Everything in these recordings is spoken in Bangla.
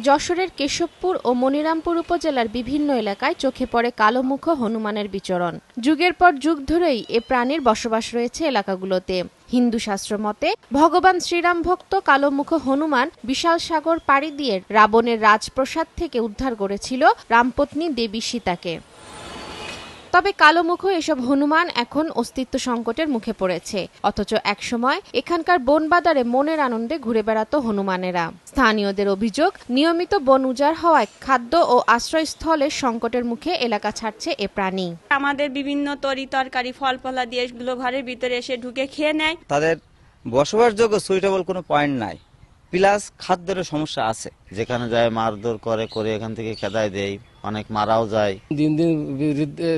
যশোরের কেশবপুর ও মনিরামপুর উপজেলার বিভিন্ন এলাকায় চোখে পড়ে কালোমুখ হনুমানের বিচরণ। যুগের পর যুগ ধরেই এ প্রাণীর বসবাস রয়েছে এলাকাগুলোতে। হিন্দু শাস্ত্র মতে ভগবান শ্রীরাম ভক্ত কালোমুখ হনুমান বিশাল সাগর পাড়ি দিয়ে রাবণের রাজপ্রাসাদ থেকে উদ্ধার করেছিল রামপত্নী দেবী সীতাকে। তবে কালোমুখ এসব হনুমান এখন অস্তিত্ব সংকটের মুখে পড়েছে। অথচ একসময় এখানকার বনবাদারে মনের আনন্দে ঘুরে বেড়াতো হনুমানেরা। স্থানীয়দের অভিযোগ, নিয়মিত বন উজাড় হওয়ায় খাদ্য ও আশ্রয়স্থলের সংকটের মুখে এলাকা ছাড়ছে এ প্রাণী। আমাদের বিভিন্ন তরি তরকারি ফল ফলা দিয়ে এগুলো ঘরের ভিতরে এসে ঢুকে খেয়ে নেয়। তাদের বসবাসযোগ্য সুইটেবল কোনো পয়েন্ট নাই, প্লাস খাদ্যের সমস্যা আছে। যেখানে যায় মারধর করে এখান থেকে খেদায় দেয়, অনেক মারাও যায়। দিন দিন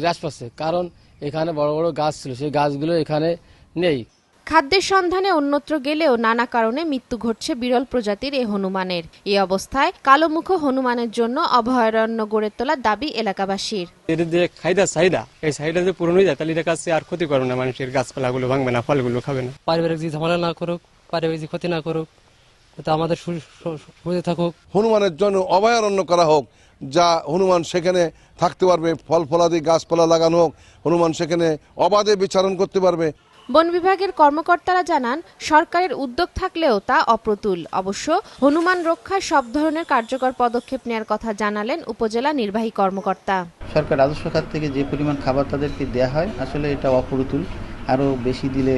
হ্রাস পাচ্ছে, কারণ এখানে বড় বড় গাছ ছিল, সেই গাছগুলো এখানে নেই। খাদ্যের সন্ধানে অন্যত্র গেলেও নানা কারণে মৃত্যু ঘটছে বিরল প্রজাতির এ হনুমানের। এই অবস্থায় কালোমুখ হনুমানের জন্য অভয়ারণ্য গড়ে তোলার দাবি এলাকাবাসীর। এর যে খাইদা চাহিদা, এই চাহিদা যে পূরণ হয়ে যায় তাহলে এর কাছে আর ক্ষতি করবে না, মানুষের গাছপালাগুলো ভাঙবে না, ফলগুলো খাবে না। পারিবারিক যে ঝামেলা না করুক, পারিবারিক ক্ষতি না করুক, আমাদের সুবিধা থাকুক। হনুমানের জন্য অভয়ারণ্য করা হোক, যা হনুমান সেখানে থাকতে পারবে, ফল ফলাদি গাছপালা লাগানো হোক, হনুমান সেখানে অবাধে বিচরণ করতে পারবে। বন বিভাগের কর্মকর্তারা জানান, সরকারের উদ্যোগ থাকলেও তা অপ্রতুল। অবশ্য হনুমান রক্ষায় সব ধরনের কার্যকর পদক্ষেপ নেওয়ার কথা জানালেন উপজেলা নির্বাহী কর্মকর্তা। সরকার রাজস্ব খাত থেকে যে পরিমাণ খাবার তাদেরকে দেওয়া হয়, আসলে এটা অপ্রতুল। আরও বেশি দিলে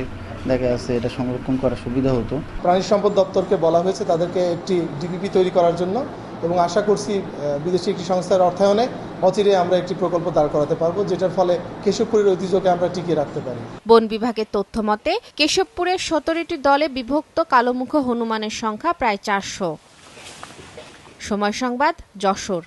দেখা যাচ্ছে এটা সংরক্ষণ করা সুবিধা হতো। প্রাণী সম্পদ দপ্তরকে বলা হয়েছে তাদেরকে একটি ডিপিপি তৈরি করার জন্য, এবং আশা করছি বিদেশি একটি সংস্থার অর্থায়নে অচিরে আমরা একটি প্রকল্প দাঁড় করাতে পারবো, যেটার ফলে কেশবপুরের ঐতিহ্যকে আমরা টিকিয়ে রাখতে পারি। বন বিভাগের তথ্য মতে কেশবপুরের 17টি দলে বিভক্ত কালোমুখ হনুমানের সংখ্যা প্রায় 400। সময় সংবাদ, যশোর।